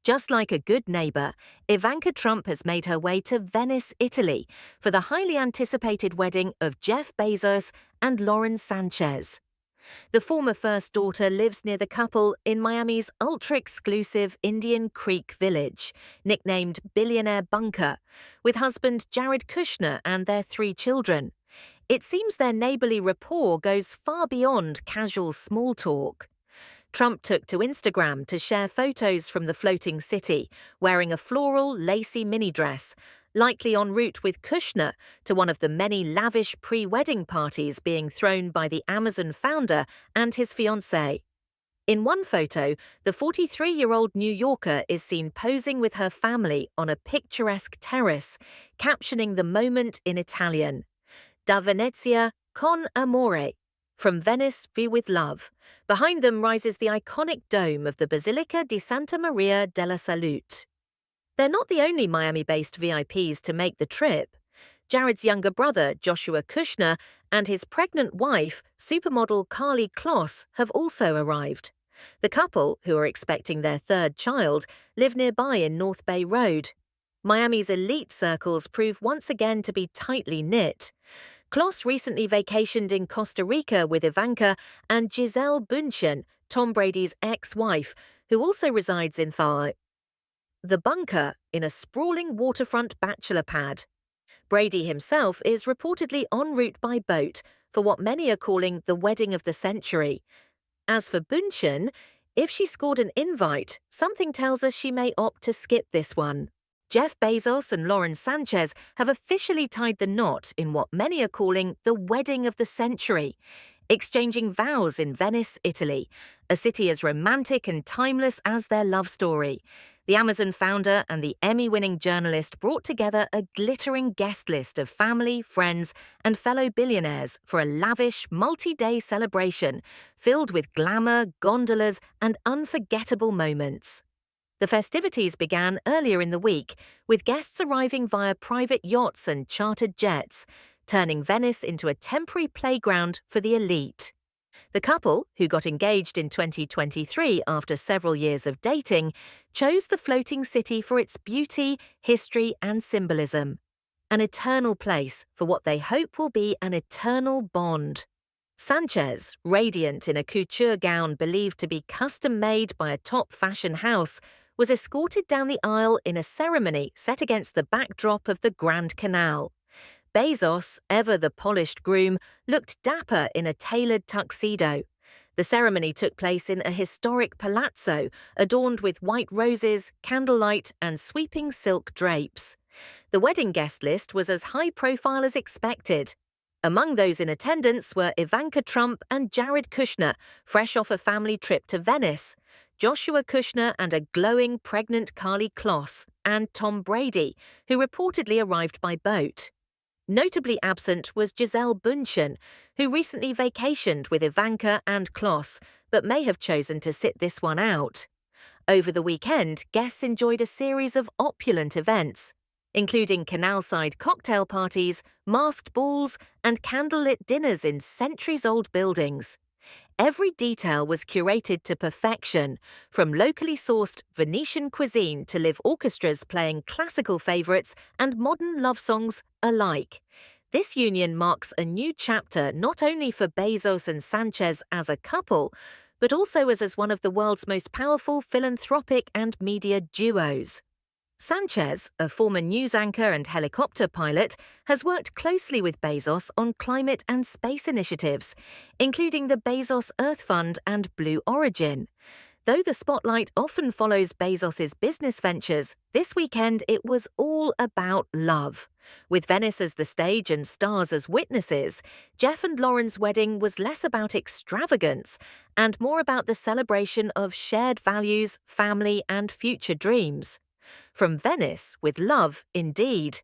Just like a good neighbor, Ivanka Trump has made her way to Venice, Italy, for the highly anticipated wedding of Jeff Bezos and Lauren Sánchez. The former first daughter lives near the couple in Miami's ultra-exclusive Indian Creek village, nicknamed Billionaire Bunker, with husband Jared Kushner and their 3 children. It seems their neighborly rapport goes far beyond casual small talk. Trump took to Instagram to share photos from the floating city, wearing a floral, lacy mini dress, likely en route with Kushner to one of the many lavish pre-wedding parties being thrown by the Amazon founder and his fiancée. In one photo, the 43-year-old New Yorker is seen posing with her family on a picturesque terrace, captioning the moment in Italian, da Venezia con amore. From Venice, be with love. Behind them rises the iconic dome of the Basilica di Santa Maria della Salute. They're not the only Miami-based VIPs to make the trip. Jared's younger brother, Joshua Kushner, and his pregnant wife, supermodel Karlie Kloss, have also arrived. The couple, who are expecting their 3rd child, live nearby in North Bay Road. Miami's elite circles prove once again to be tightly knit. Kloss recently vacationed in Costa Rica with Ivanka and Gisele Bündchen, Tom Brady's ex-wife, who also resides in the bunker in a sprawling waterfront bachelor pad. Brady himself is reportedly en route by boat for what many are calling the wedding of the century. As for Bündchen, if she scored an invite, something tells us she may opt to skip this one. Jeff Bezos and Lauren Sánchez have officially tied the knot in what many are calling the wedding of the century, exchanging vows in Venice, Italy, a city as romantic and timeless as their love story. The Amazon founder and the Emmy-winning journalist brought together a glittering guest list of family, friends, and fellow billionaires for a lavish, multi-day celebration filled with glamour, gondolas, and unforgettable moments. The festivities began earlier in the week, with guests arriving via private yachts and chartered jets, turning Venice into a temporary playground for the elite. The couple, who got engaged in 2023 after several years of dating, chose the floating city for its beauty, history, and symbolism. An eternal place for what they hope will be an eternal bond. Sánchez, radiant in a couture gown believed to be custom-made by a top fashion house, was escorted down the aisle in a ceremony set against the backdrop of the Grand Canal. Bezos, ever the polished groom, looked dapper in a tailored tuxedo. The ceremony took place in a historic palazzo adorned with white roses, candlelight, and sweeping silk drapes. The wedding guest list was as high profile as expected. Among those in attendance were Ivanka Trump and Jared Kushner, fresh off a family trip to Venice, Joshua Kushner and a glowing pregnant Karlie Kloss, and Tom Brady, who reportedly arrived by boat. Notably absent was Gisele Bündchen, who recently vacationed with Ivanka and Kloss, but may have chosen to sit this one out. Over the weekend, guests enjoyed a series of opulent events, including canal-side cocktail parties, masked balls, and candlelit dinners in centuries-old buildings. Every detail was curated to perfection, from locally sourced Venetian cuisine to live orchestras playing classical favourites and modern love songs alike. This union marks a new chapter not only for Bezos and Sánchez as a couple, but also as one of the world's most powerful philanthropic and media duos. Sánchez, a former news anchor and helicopter pilot, has worked closely with Bezos on climate and space initiatives, including the Bezos Earth Fund and Blue Origin. Though the spotlight often follows Bezos's business ventures, this weekend it was all about love. With Venice as the stage and stars as witnesses, Jeff and Lauren's wedding was less about extravagance and more about the celebration of shared values, family, and future dreams. From Venice with love, indeed.